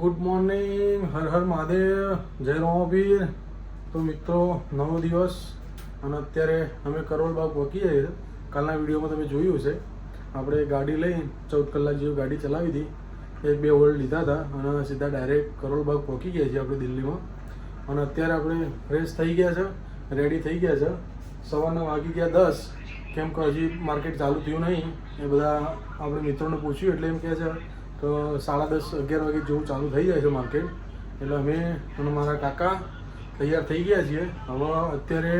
Good morning, Har Har Mahadev, જય રોમાપીર. તો મિત્રો, નવો દિવસ અને અત્યારે અમે કરોલબાગ પહોંચી જઈએ. કાલના વિડીયોમાં તમે જોયું છે, આપણે ગાડી લઈ 14 કલાક જેવી ગાડી ચલાવી હતી. 1-2 હોલ્ડ લીધા હતા અને સીધા ડાયરેક્ટ કરોલબાગ પહોંચી ગયા છીએ આપણે દિલ્હીમાં. અને અત્યારે આપણે ફ્રેશ થઈ ગયા છે, રેડી થઈ ગયા છે. સવારના વાગી ગયા 10, કેમ કે હજી માર્કેટ ચાલુ થયું નહીં. એ બધા આપણે મિત્રોને પૂછ્યું એટલે એમ કહે છે તો 10:30-11 વાગે જેવું ચાલુ થઈ જાય છે માર્કેટ. એટલે અમે અને મારા કાકા તૈયાર થઈ ગયા છીએ. હવે અત્યારે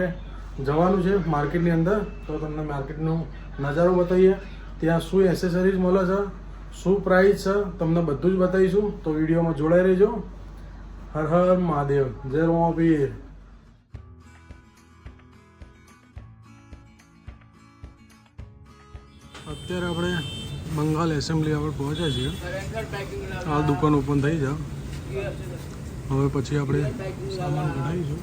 જવાનું છે માર્કેટની અંદર. તો તમને માર્કેટનો નજારો બતાવીએ, ત્યાં શું એસેસરીઝ મળે છે, શું પ્રાઇસ છે, તમને બધું જ બતાવીશું. તો વિડીયોમાં જોડાઈ રહેજો. હર હર મહાદેવ, જય રોમાપીર. અત્યારે આપણે બંગાળ એસેમ્બલી આપણે પહોંચ્યા છીએ. આ દુકાન ઓપન થઈ છે. હવે પછી આપણે સામાન કઢાવીશું.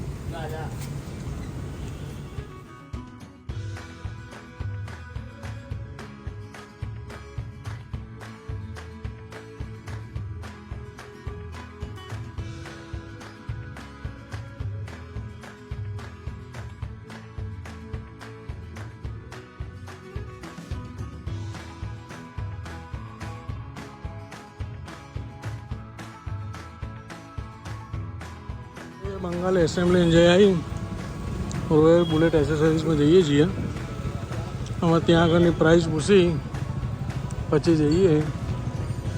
બંગાળ એસેમ્બલી જઈ આવી રોયલ બુલેટ એસેસરીઝમાં જઈએ છીએ. હવે ત્યાં આગળની પ્રાઇસ પૂછી પછી જઈએ.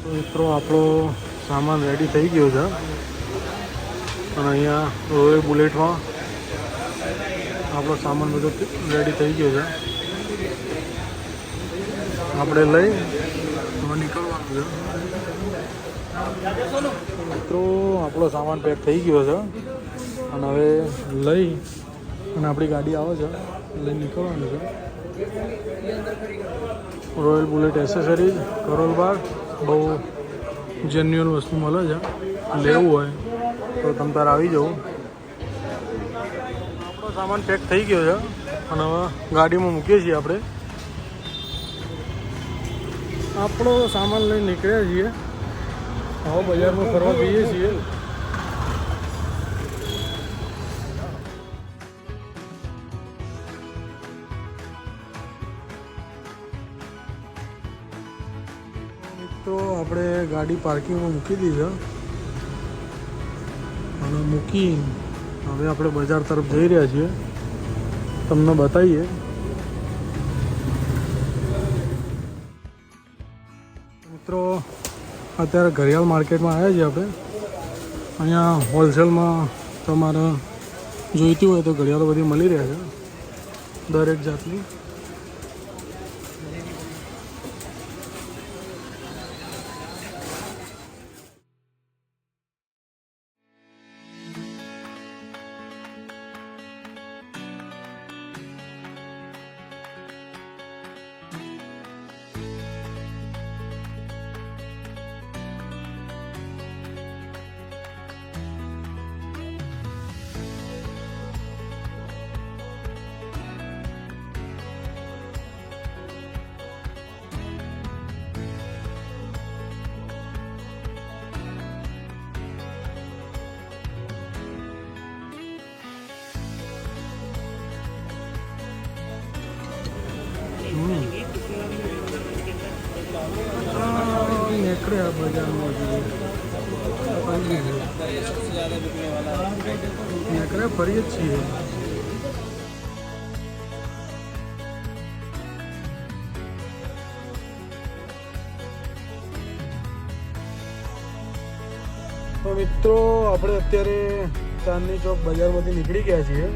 તો મિત્રો, આપણો સામાન રેડી થઈ ગયો છે અને અહીંયા રોયલ બુલેટમાં આપણો સામાન બધો રેડી થઈ ગયો છે. આપણે લઈ હવે નીકળવાનું છે. મિત્રો, આપણો સામાન પેક થઈ ગયો છે અને હવે લઈ અને આપણી ગાડી આવે છે, લઈ નીકળવાનું છે. રોયલ બુલેટ એસેસરીઝ કરોલબાગ, બહુ જેન્યુઅલ વસ્તુ મળે છે. લેવું હોય તો તમે તાર આવી જાઓ. આપણો સામાન પેક થઈ ગયો છે અને હવે ગાડીમાં મૂકીએ છીએ. આપણો સામાન લઈને નીકળ્યા છીએ. હવે બજારમાં ફરવા જઈએ છીએ. તો આપણે ગાડી પાર્કિંગમાં મૂકી દીધી અને મૂકી હવે આપણે બજાર તરફ જઈ રહ્યા છીએ. તમને બતાવીએ. મિત્રો, અત્યારે ઘડિયાળ માર્કેટમાં આવ્યા છીએ આપણે. અહીંયા હોલસેલમાં તમારે જોઈતી હોય તો ઘડિયાળો બધી મળી રહ્યા છે, દરેક જાતની. નીકળ્યા બજારમાં નીકળ્યા ફરીએ જ છીએ. તો મિત્રો, આપણે અત્યારે ચાંદની ચોક બજારમાંથી નીકળી ગયા છીએ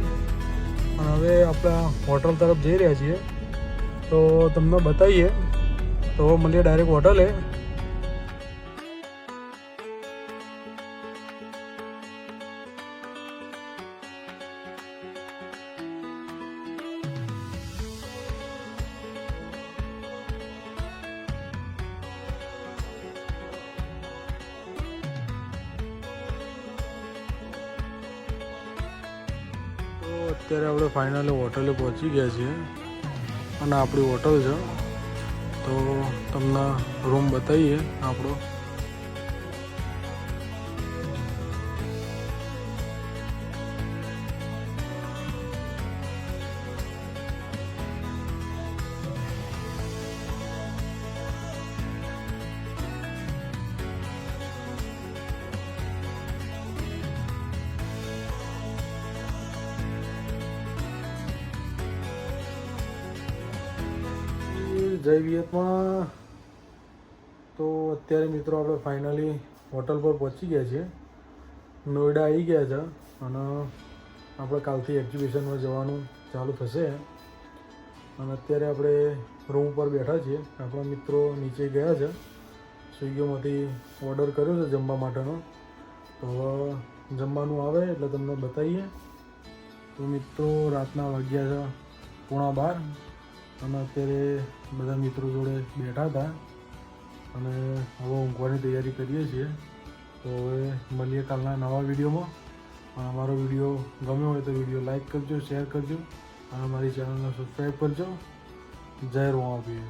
અને હવે આપણા હોટલ તરફ જઈ રહ્યા છીએ. તો તમને બતાવીએ. તો મળીએ ડાયરેક્ટ હોટલે. અત્યારે આપણે ફાઇનલી હોટલે પહોંચી ગયા છીએ અને આપણી હોટલ છે. તો તમને રૂમ બતાવીએ આપણો. જય વિયતમાં તો અત્યારે મિત્રો આપણે ફાઇનલી હોટલ પર પહોંચી ગયા છીએ. નોઈડા આવી ગયા છે અને આપણે કાલથી એક્ઝિબિશનમાં જવાનું ચાલુ થશે. અને અત્યારે આપણે રૂમ પર બેઠા છીએ. આપણા મિત્રો નીચે ગયા છે, સ્વિગીમાંથી ઓર્ડર કર્યો છે જમવા માટેનો. તો હવે જમવાનું આવે એટલે તમને બતાવીએ. તો મિત્રો રાતના વાગ્યા છે 11:30 અને અત્યારે બધા મિત્રો જોડે બેઠા હતા અને હવે ઊંઘવાની તૈયારી કરીએ છીએ. તો હવે મળીએ કાલના નવા વિડીયોમાં. અને અમારો વિડીયો ગમ્યો હોય તો વિડીયો લાઈક કરજો, શેર કરજો અને અમારી ચેનલને સબસ્ક્રાઈબ કરજો. જય રોમાપીર.